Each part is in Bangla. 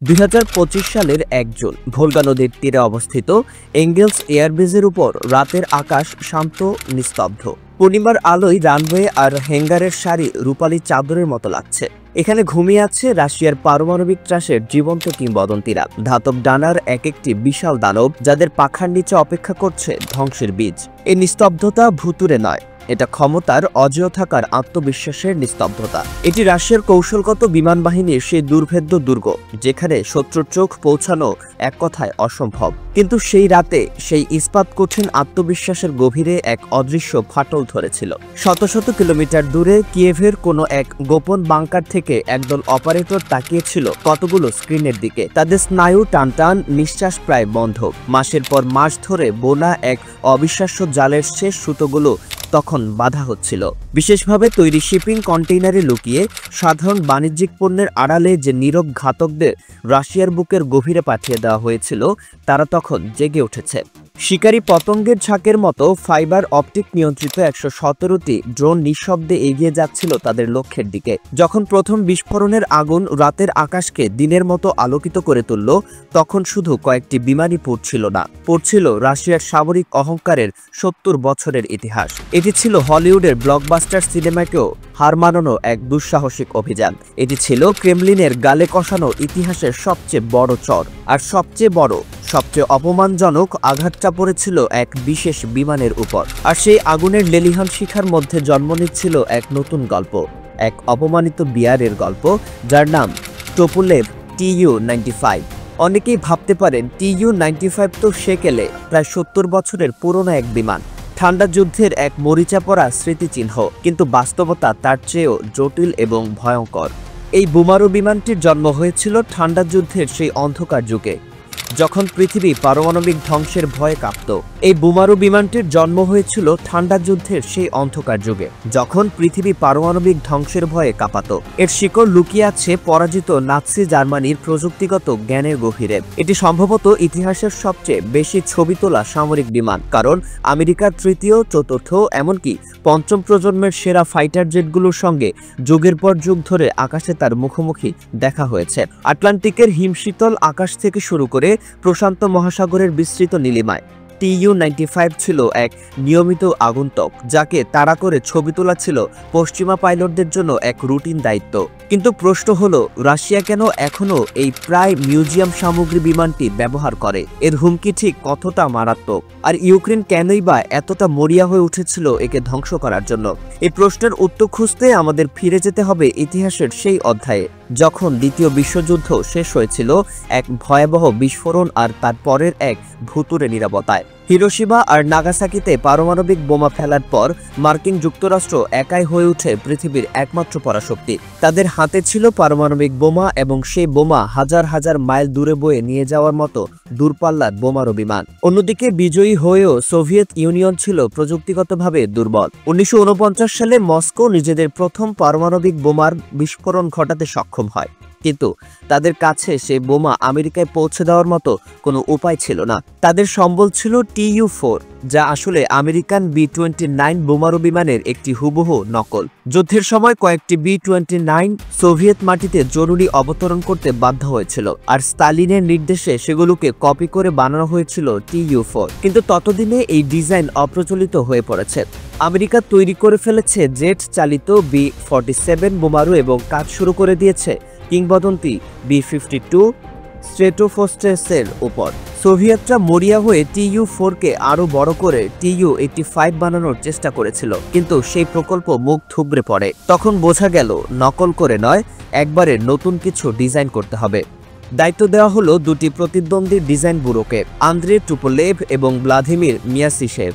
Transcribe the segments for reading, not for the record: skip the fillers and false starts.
২০২৫ সালের ১ জুন ভোলগা নদীর তীরে অবস্থিত এঙ্গেলস এয়ারবেজের উপর রাতের আকাশ শান্ত নিস্তব্ধ। পূর্ণিমার আলোয় রানওয়ে আর হ্যাঙ্গারের সারি রূপালী চাদরের মতো লাগছে। এখানে ঘুমিয়ে আছে রাশিয়ার পারমাণবিক ত্রাসের জীবন্ত কিংবদন্তিরা, ধাতব ডানার এক একটি বিশাল দানব যাদের পাখার নিচে অপেক্ষা করছে ধ্বংসের বীজ। এই নিস্তব্ধতা ভুতুরে নয়, এটা ক্ষমতার অজেয় থাকার আত্মবিশ্বাসের নিস্তব্ধতা। এটি রাশিয়ার কৌশলগত বিমান বাহিনীর সেই দুর্ভেদ্য দুর্গ যেখানে শত্রুর চোখ পৌঁছানো এক কথায় অসম্ভব। কিন্তু সেই রাতে সেই ইস্পাত কঠিন আত্মবিশ্বাসের গভীরে এক অদৃশ্য ফাটল ধরেছিল। শত শত কিলোমিটার দূরে কিয়েভের কোনো এক গোপন বাংকার থেকে একদল অপারেটর তাকিয়েছিল কতগুলো স্ক্রিনের দিকে। তাদের স্নায়ু টানটান, নিঃশ্বাস প্রায় বন্ধ। মাসের পর মাস ধরে বোনা এক অবিশ্বাস্য জালের শেষ সুতোগুলো তখন বাধা হচ্ছিল। বিশেষভাবে তৈরি শিপিং কন্টেইনারে লুকিয়ে সাধারণ বাণিজ্যিক পণ্যের আড়ালে যে নীরব ঘাতকদের রাশিয়ার বুকের গভীরে পাঠিয়ে দেওয়া হয়েছিল, তারা তখন জেগে উঠেছে। শিকারী পতঙ্গের ঝাঁকের মতো ফাইবার অপটিক নিয়ন্ত্রিত ১১৭টি ড্রোন নিঃশব্দে এগিয়ে যাচ্ছিল তাদের লক্ষ্যের দিকে। যখন প্রথম বিস্ফোরণের আগুন রাতের আকাশকে দিনের মতো আলোকিত করে তুলল, তখন শুধু কয়েকটি বিমানই পড়ছিল না, পড়ছিল রাশিয়ার সামরিক অহংকারের ৭০ বছরের ইতিহাস। এটি ছিল হলিউডের ব্লকবাস্টার সিনেমাকেও হার মানানো এক দুঃসাহসিক অভিযান। এটি ছিল ক্রেমলিনের গালে কষানো ইতিহাসের সবচেয়ে বড় চর। আর সবচেয়ে অপমানজনক আঘাতটা পড়েছিল এক বিশেষ বিমানের উপর। আর সেই আগুনের লেলিহান শিখার মধ্যে জন্ম নিচ্ছিল এক নতুন গল্প, এক অপমানিত বিয়ারের গল্প, যার নাম টোপুলেভ Tu-95। অনেকেই ভাবতে পারেন Tu-95 তো সেকেলে প্রায় ৭০ বছরের পুরনো এক বিমান, ঠান্ডা যুদ্ধের এক মরিচা পড়া স্মৃতিচিহ্ন। কিন্তু বাস্তবতা তার চেয়েও জটিল এবং ভয়ঙ্কর। এই বোমারু বিমানটির জন্ম হয়েছিল ঠান্ডা যুদ্ধের সেই অন্ধকার যুগে, যখন পৃথিবী পারমাণবিক ধ্বংসের ভয়ে কাঁপত। এই বোমারু বিমানটির জন্ম হয়েছিল ঠান্ডা যুদ্ধের সেই অন্ধকার যুগে, যখন পৃথিবী পারমাণবিক ধ্বংসের ভয়ে কাঁপাত। এর শিকড় লুকিয়ে আছে পরাজিত নাৎসি জার্মানির প্রযুক্তিগত জ্ঞানের গভীরে। এটি সম্ভবত ইতিহাসের সবচেয়ে বেশি ছবি তোলা সামরিক বিমান, কারণ আমেরিকার তৃতীয়, চতুর্থ, এমনকি পঞ্চম প্রজন্মের সেরা ফাইটার জেটগুলোর সঙ্গে যুগের পর যুগ ধরে আকাশে তার মুখোমুখি দেখা হয়েছে। আটলান্টিকের হিমশীতল আকাশ থেকে শুরু করে প্রশান্ত মহাসাগরের বিস্তৃত নীলিমায় Tu-95 ছিল এক নিয়মিত আগন্তুক, যাকে তাড়া করে ছবি তোলা ছিল পশ্চিমা পাইলটদের জন্য এক রুটিন দায়িত্ব। কিন্তু প্রশ্ন হলো, রাশিয়া কেন এখনও এই প্রায় মিউজিয়াম সামগ্রী বিমানটি ব্যবহার করে? এর হুমকি ঠিক কতটা মারাত্মক? আর ইউক্রেন কেনই বা এতটা মরিয়া হয়ে উঠেছিল একে ধ্বংস করার জন্য? এই প্রশ্নের উত্তর খুঁজতে আমাদের ফিরে যেতে হবে ইতিহাসের সেই অধ্যায়ে, যখন দ্বিতীয় বিশ্বযুদ্ধ শেষ হয়েছিল এক ভয়াবহ বিস্ফোরণ আর তারপরের এক ভুতুড়ে নীরবতায়। হিরোশিমা আর নাগাসাকিতে পারমাণবিক বোমা ফেলার পর মার্কিন যুক্তরাষ্ট্র একাই হয়ে ওঠে পৃথিবীর একমাত্র পরাশক্তি। তাদের হাতে ছিল পারমাণবিক বোমা, এবং সেই বোমা হাজার হাজার মাইল দূরে বয়ে নিয়ে যাওয়ার মতো দূরপাল্লার বোমারু বিমান। অন্যদিকে বিজয়ী হয়েও সোভিয়েত ইউনিয়ন ছিল প্রযুক্তিগতভাবে দুর্বল। ১৯৪৯ সালে মস্কো নিজেদের প্রথম পারমাণবিক বোমার বিস্ফোরণ ঘটাতে সক্ষম হয়, কিন্তু তাদের কাছে সে বোমা আমেরিকায় পৌঁছে দেওয়ার মতো কোনো উপায় ছিল না। তাদের সম্বল ছিল Tu-4, যা আসলে আমেরিকান B-29 বোমারু বিমানের একটি হুবহু নকল। যুদ্ধের সময় কয়েকটি B-29 সোভিয়েত মাটিতে জরুরি অবতরণ করতে বাধ্য হয়েছিল, আর স্তালিনের নির্দেশে সেগুলোকে কপি করে বানানো হয়েছিল Tu-4। কিন্তু ততদিনে এই ডিজাইন অপ্রচলিত হয়ে পড়েছে। আমেরিকা তৈরি করে ফেলেছে জেট চালিত B-47 বোমারু এবং কাজ শুরু করে দিয়েছে কিংবদন্তি B-52 স্ট্রেটোফোস্টেসের উপর। সোভিয়েতরা মরিয়া হয়ে Tu-4কে আরও বড় করে Tu-85 বানানোর চেষ্টা করেছিল, কিন্তু সেই প্রকল্প মুখ থুবড়ে পড়ে। তখন বোঝা গেল, নকল করে নয়, একবারে নতুন কিছু ডিজাইন করতে হবে। দায়িত্ব দেওয়া হলো দুটি প্রতিদ্বন্দ্বী ডিজাইন ব্যুরোকে, আন্দ্রে টুপোলেভ এবং ভ্লাদিমির মিয়াসিশেভ।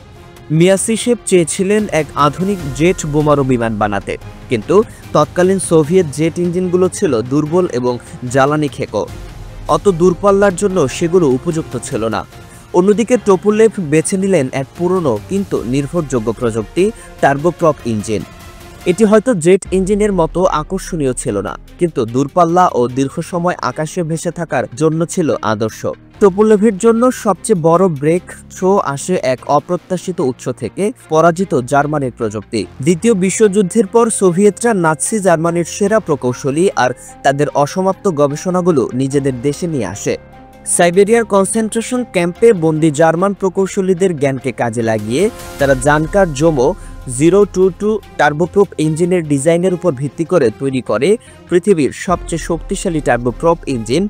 মিয়াসিশেভ চেয়েছিলেন এক আধুনিক জেট বোমারু বিমান বানাতে, কিন্তু তৎকালীন সোভিয়েত জেট ইঞ্জিনগুলো ছিল দুর্বল এবং জ্বালানি খেকো। অত দূরপাল্লার জন্য সেগুলো উপযুক্ত ছিল না। অন্যদিকে টোপুলেভ বেছে নিলেন এক পুরনো কিন্তু নির্ভরযোগ্য প্রযুক্তি, টার্বোপ্রপ ইঞ্জিন। এটি হয়তো জেট ইঞ্জিনের মতো আকর্ষণীয় ছিল না, কিন্তু দূরপাল্লা ও দীর্ঘ সময় আকাশে ভেসে থাকার জন্য ছিল আদর্শ। টোপোলেভের জন্য সবচেয়ে বড় ব্রেক থ্রো আসে এক অপ্রত্যাশিত উৎস থেকে, পরাজিত জার্মানির প্রযুক্তি। দ্বিতীয় বিশ্বযুদ্ধের পর সোভিয়েতরা নাৎসি জার্মানির সেরা প্রকৌশলী আর তাদের অসমাপ্ত গবেষণাগুলো নিজেদের দেশে নিয়ে আসে। সাইবেরিয়ার কনসেন্ট্রেশন ক্যাম্পে বন্দী জার্মান প্রকৌশলীদের জ্ঞানকে কাজে লাগিয়ে তারা জানকার জোমো 022 টার্বোপ্রপ ইঞ্জিনের ডিজাইনের উপর ভিত্তি করে তৈরি করে পৃথিবীর সবচেয়ে শক্তিশালী টার্বোপ্রপ ইঞ্জিন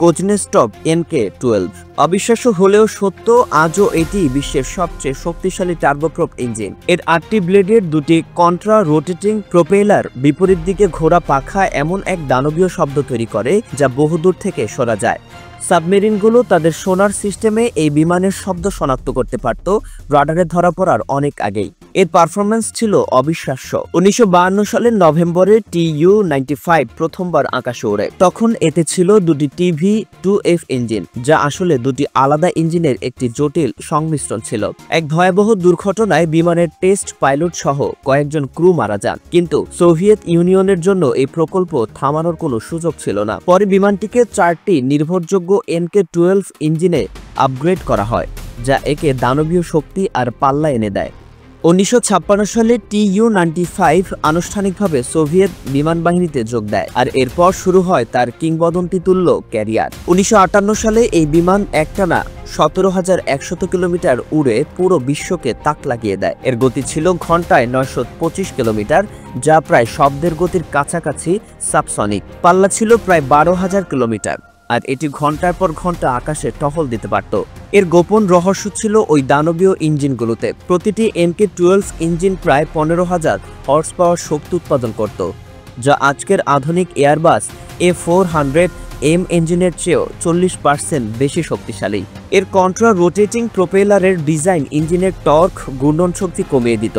কোজনেস্টভ NK-12। অবিশ্বাস্য হলেও সত্য, আজও এটি বিশ্বের সবচেয়ে শক্তিশালী টার্বোপ্রপ ইঞ্জিন। এর 8টি ব্লেডের 2টি কন্ট্রা রোটেটিং প্রোপেলার বিপরীত দিকে ঘোরা পাখা এমন এক দানবীয় শব্দ তৈরি করে যা বহুদূর থেকে শোনা যায়। সাবমেরিনগুলো তাদের সোনার সিস্টেমে এই বিমানের শব্দ শনাক্ত করতে পারত রাডারে ধরা পড়ার অনেক আগেই। এর পারফরম্যান্স ছিল অবিশ্বাস্য। 1952 সালের নভেম্বরে Tu-95 প্রথমবার আকাশে ওড়ে। তখন এতে ছিল 2টি TV-2F ইঞ্জিন, যা আসলে 2টি আলাদা ইঞ্জিনের একটি জটিল সংমিশ্রণ ছিল। এক ভয়াবহ দুর্ঘটনায় বিমানের টেস্ট পাইলট সহ কয়েকজন ক্রু মারা যান, কিন্তু সোভিয়েত ইউনিয়নের জন্য এই প্রকল্প থামানোর কোনো সুযোগ ছিল না। পরে বিমানটিকে 4টি নির্ভরযোগ্য NK-12 ইঞ্জিনে আপগ্রেড করা হয়, যা একে দানবীয় শক্তি আর পাল্লা এনে দেয়। 1956 সালে Tu-95 আনুষ্ঠানিকভাবে সোভিয়েত বিমান বাহিনীতে যোগ দেয়, আর এরপর শুরু হয় তার কিংবদন্তিতুল্য ক্যারিয়ার। 1958 সালে এই বিমান একটানা 17,100 কিলোমিটার উড়ে পুরো বিশ্বকে তাক লাগিয়ে দেয়। এর গতি ছিল ঘন্টায় 925 কিলোমিটার, যা প্রায় শব্দের গতির কাছাকাছি সাবসনিক। পাল্লা ছিল প্রায় 12,000 কিলোমিটার, আর এটি ঘন্টার পর ঘন্টা আকাশে টহল দিতে পারত। এর গোপন রহস্য ছিল ওই দানবীয় ইঞ্জিনগুলোতে। প্রতিটি NK-12 ইঞ্জিন প্রায় 15,000 হর্স পাওয়ার শক্তি উৎপাদন করত, যা আজকের আধুনিক এয়ারবাস A400M ইঞ্জিনের চেয়েও 40% বেশি শক্তিশালী। এর কন্ট্রা রোটেটিং প্রোপেলারের ডিজাইন ইঞ্জিনের টর্ক ঘূর্ণন শক্তি কমিয়ে দিত,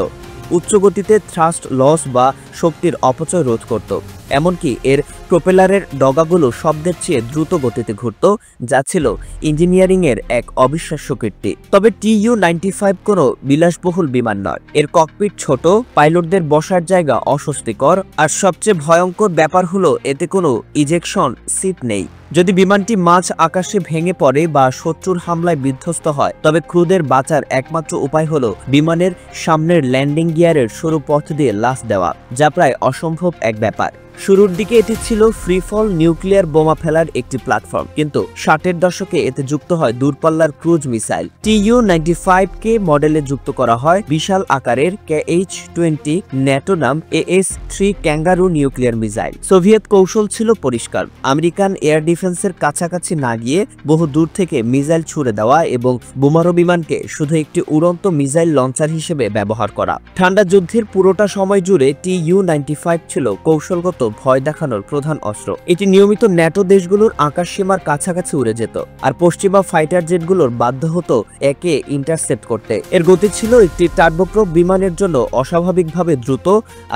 উচ্চ গতিতে থ্রাস্ট লস বা শক্তির অপচয় রোধ করত। এমনকি এর প্রোপেলারের ডগাগুলো শব্দের চেয়ে দ্রুত গতিতে ঘুরত, যা ছিল ইঞ্জিনিয়ারিংয়ের এক অবিশ্বাস্য কীর্তি। তবে Tu-95 কোনো বিলাসবহুল বিমান নয়। এর ককপিট ছোট, পাইলটদের বসার জায়গা অস্বস্তিকর, আর সবচেয়ে ভয়ঙ্কর ব্যাপার হলো এতে কোনো ইজেকশন সিট নেই। যদি বিমানটি মাঝ আকাশে ভেঙে পড়ে বা শত্রুর হামলায় বিধ্বস্ত হয়, তবে ক্রুদের বাঁচার একমাত্র উপায় হলো বিমানের সামনের ল্যান্ডিং গিয়ারের সরু পথ দিয়ে লাফ দেওয়া, যা প্রায় অসম্ভব এক ব্যাপার। শুরুর দিকে এটি ছিল ফ্রিফল নিউক্লিয়ার বোমা ফেলার একটি প্ল্যাটফর্ম, কিন্তু 60-এর দশকে এতে যুক্ত হয় দূরপাল্লার ক্রুজ মিসাইল। Tu-95 মডেলে যুক্ত করা হয় বিশাল আকারের KH-20 ন্যাটোনাম AS-3 kangaroo nuclear missile. Soviet কৌশল ছিল পরিষ্কার, আমেরিকান এয়ার ডিফেন্সের কাছাকাছি না গিয়ে বহু দূর থেকে মিসাইল ছুড়ে দেওয়া এবং বোমারু বিমানকে শুধু একটি উড়ন্ত মিসাইল লঞ্চার হিসেবে ব্যবহার করা। ঠান্ডা যুদ্ধের পুরোটা সময় জুড়ে Tu-95 ছিল কৌশলগত ভয় দেখানোর প্রধান অস্ত্র। এটি নিয়মিত ন্যাটো দেশগুলোর আকাশ সীমার কাছাকাছি উড়ে যেত, আর পশ্চিমা ফাইটার জেটগুলোর বাধ্য হতো একে ইন্টারসেপ্ট করতে। এর গতি ছিল একটি টার্বোপ্রপ বিমানের জন্য অস্বাভাবিকভাবে দ্রুত,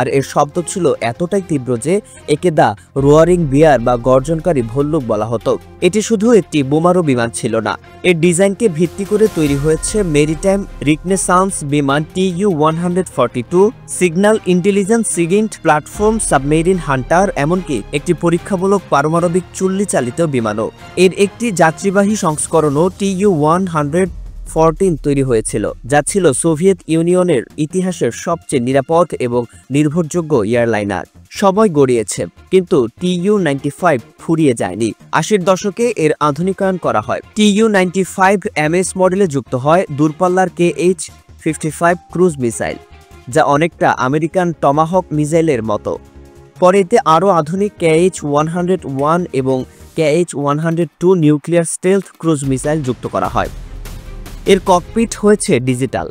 আর এর শব্দ ছিল এতটাই তীব্র যে একে দা রোয়ারিং বিয়ার বা গর্জনকারী ভল্লুক বলা হতো। এটি শুধু একটি বোমারু বিমান ছিল না, এর ডিজাইনকে ভিত্তি করে তৈরি হয়েছে মেরিটাইম রিকনেসান্স বিমান Tu-142, signal intelligence SIGINT platform submarine hunter, এমনকি একটি পরীক্ষামূলক পারমাণবিক চুল্লি চালিত বিমানও। এর একটি যাত্রীবাহী সংস্করণও Tu-114 তৈরি হয়েছিল, যা ছিল সোভিয়েত ইউনিয়নের ইতিহাসের সবচেয়ে নিরাপদ এবং নির্ভরযোগ্য এয়ারলাইনার। সময় গড়িয়েছে, কিন্তু Tu-95 ফুরিয়ে যায়নি। 80-এর দশকে এর আধুনিকায়ন করা হয়। Tu-95 MS মডেলে যুক্ত হয় দূরপাল্লার KH-55 ক্রুজ মিসাইল, যা অনেকটা আমেরিকান টমাহক মিসাইলের মতো। পরে এতে আরও আধুনিক KH-101 এবং KH-102 nuclear stealth cruise missile যুক্ত করা হয়। এর ককপিট হয়েছে ডিজিটাল,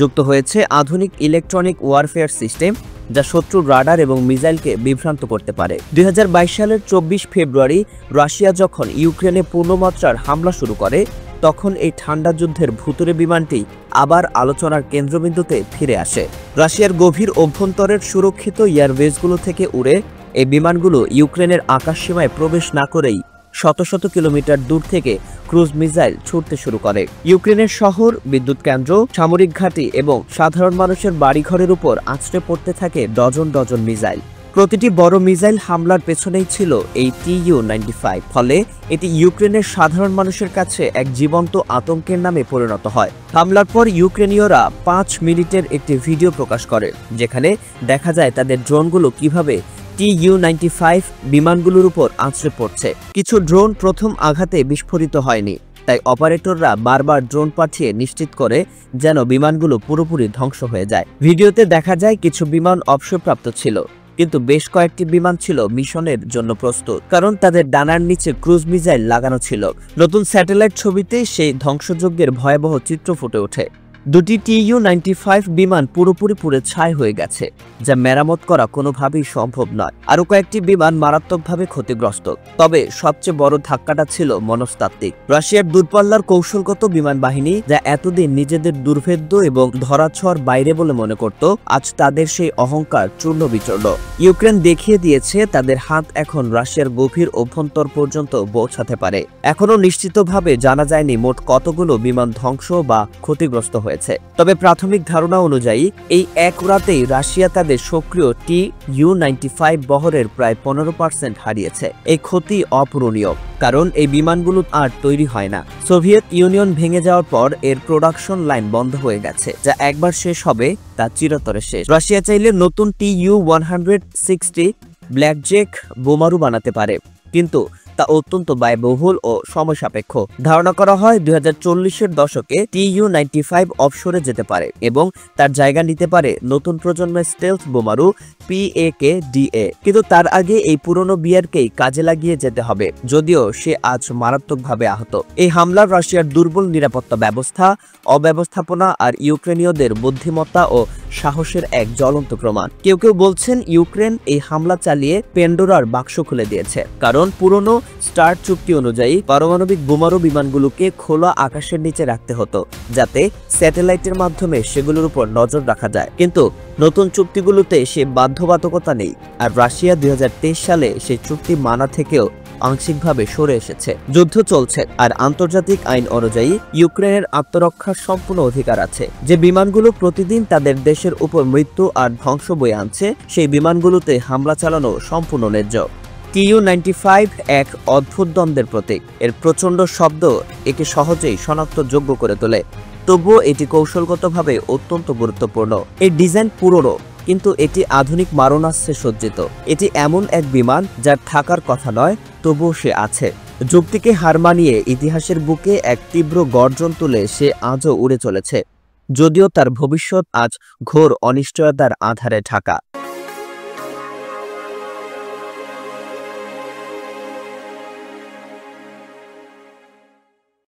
যুক্ত হয়েছে আধুনিক ইলেকট্রনিক ওয়ারফেয়ার সিস্টেম, যা শত্রুর রাডার এবং মিসাইলকে বিভ্রান্ত করতে পারে। 2022 সালের 24 ফেব্রুয়ারি রাশিয়া যখন ইউক্রেনে পূর্ণমাত্রার হামলা শুরু করে, তখন এই ঠান্ডা যুদ্ধের ভুতুরে বিমানটি আবার আলোচনার কেন্দ্রবিন্দুতে ফিরে আসে। রাশিয়ার গভীর অভ্যন্তরের সুরক্ষিত এয়ারবেসগুলো থেকে উড়ে এই বিমানগুলো ইউক্রেনের আকাশসীমায় প্রবেশ না করেই শত শত কিলোমিটার দূর থেকে ক্রুজ মিসাইল ছুটতে শুরু করে। ইউক্রেনের শহর, বিদ্যুৎ কেন্দ্র, সামরিক ঘাঁটি এবং সাধারণ মানুষের বাড়িঘরের উপর আছড়ে পড়তে থাকে ডজন ডজন মিসাইল। প্রতিটি বড় মিসাইল হামলার পেছনেই ছিল এই TU-95। ফলে এটি ইউক্রেনের সাধারণ মানুষের কাছে এক জীবন্ত আতঙ্কের নামে পরিণত হয়। হামলার পর ইউক্রেনীয়রা 5 মিনিটের একটি ভিডিও প্রকাশ করে, যেখানে দেখা যায় তাদের ড্রোনগুলো কিভাবে TU-95 বিমানগুলোর উপর আছড়ে পড়ছে। কিছু ড্রোন প্রথম আঘাতে বিস্ফোরিত হয়নি, তাই অপারেটররা বারবার ড্রোন পাঠিয়ে নিশ্চিত করে যেন বিমানগুলো পুরোপুরি ধ্বংস হয়ে যায়। ভিডিওতে দেখা যায় কিছু বিমান অবসরপ্রাপ্ত ছিল, কিন্তু বেশ কয়েকটি বিমান ছিল মিশনের জন্য প্রস্তুত, কারণ তাদের ডানার নিচে ক্রুজ মিসাইল লাগানো ছিল। নতুন স্যাটেলাইট ছবিতে সেই ধ্বংসযজ্ঞের ভয়াবহ চিত্র ফুটে ওঠে। দুটি TU-95 বিমান পুরোপুরি পুড়ে ছাই হয়ে গেছে, যা মেরামত করা কোনোভাবেই সম্ভব নয়। আরও কয়েকটি বিমান মারাত্মকভাবে ক্ষতিগ্রস্ত। তবে সবচেয়ে বড় ধাক্কাটা ছিল মনস্তাত্ত্বিক। রাশিয়ার দূরপাল্লার কৌশলগত বিমান বাহিনী, যা এতদিন নিজেদের দুর্ভেদ্য এবং ধরাছোঁয়ার বাইরে বলে মনে করত, আজ তাদের সেই অহংকার চূর্ণ বিচূর্ণ। ইউক্রেন দেখিয়ে দিয়েছে তাদের হাত এখন রাশিয়ার গভীর অভ্যন্তর পর্যন্ত পৌঁছাতে পারে। এখনও নিশ্চিতভাবে জানা যায়নি মোট কতগুলো বিমান ধ্বংস বা ক্ষতিগ্রস্ত হয়েছে। তবে প্রাথমিক ধারণা অনুযায়ী এই এক রাতেই রাশিয়া তাদের সক্রিয় TU-95 বহরের প্রায় 15% হারিয়েছে। এই ক্ষতি অপূরণীয়, কারণ এই বিমানগুলো আর তৈরি হয় না। সোভিয়েত ইউনিয়ন ভেঙে যাওয়ার পর এর প্রোডাকশন লাইন বন্ধ হয়ে গেছে, যা একবার শেষ হবে তা চিরতরে শেষ। রাশিয়া চাইলে নতুন TU-160 ব্ল্যাকজ্যাক বোমারু বানাতে পারে, কিন্তু তা অত্যন্ত ব্যয়বহুল ও সময় সাপেক্ষ। ধারণা করা হয় 2040-এর দশকে TU-95 অফশোরে যেতে পারে এবং তার জায়গা নিতে পারে নতুন প্রজন্মের স্টেলথ বোমারু PAK-DA। কিন্তু তার আগে এই পুরনো বিয়ারকেই কাজে লাগিয়ে যেতে হবে, যদিও সে আজ মারাত্মকভাবে আহত। এই হামলার রাশিয়ার দুর্বল নিরাপত্তা ব্যবস্থা, অব্যবস্থাপনা আর ইউক্রেনীয়দের বুদ্ধিমত্তা ও সাহসের এক জ্বলন্ত প্রমাণ। কেউ কেউ বলছেন ইউক্রেন এই হামলা চালিয়ে পেন্ডোরার বাক্স খুলে দিয়েছে, কারণ পুরনো স্টার্ট চুক্তি অনুযায়ী পারমাণবিক বোমারু বিমানগুলোকে খোলা আকাশের নিচে রাখতে হতো, যাতে স্যাটেলাইটের মাধ্যমে সেগুলোর উপর নজর রাখা যায়। কিন্তু নতুন চুক্তিগুলোতে সে বাধ্যবাধকতা নেই, আর রাশিয়া 2023 সালে সেই চুক্তি মানা থেকেও আংশিকভাবে সরে এসেছে। যুদ্ধ চলছে, আর আন্তর্জাতিক আইন অনুযায়ী ইউক্রেনের আত্মরক্ষার সম্পূর্ণ অধিকার আছে। যে বিমানগুলো প্রতিদিন তাদের দেশের উপর মৃত্যু আর ধ্বংস বয়ে আনছে, সেই বিমানগুলোতে হামলা চালানো সম্পূর্ণ ন্যায্য। TU-95 এক অদ্ভুত দ্বন্দ্বের প্রতীক। এর প্রচণ্ড শব্দ একে সহজেই শনাক্তযোগ্য করে তোলে, তবুও এটি কৌশলগতভাবে অত্যন্ত গুরুত্বপূর্ণ। এই ডিজাইন পুরনো, কিন্তু এটি আধুনিক মারণাস্ত্রে সজ্জিত। এটি এমন এক বিমান যার থাকার কথা নয়, তবুও সে আছে। যুক্তিকে হার মানিয়ে ইতিহাসের বুকে এক তীব্র গর্জন তুলে সে আজও উড়ে চলেছে, যদিও তার ভবিষ্যৎ আজ ঘোর অনিশ্চয়তার আধারে ঢাকা।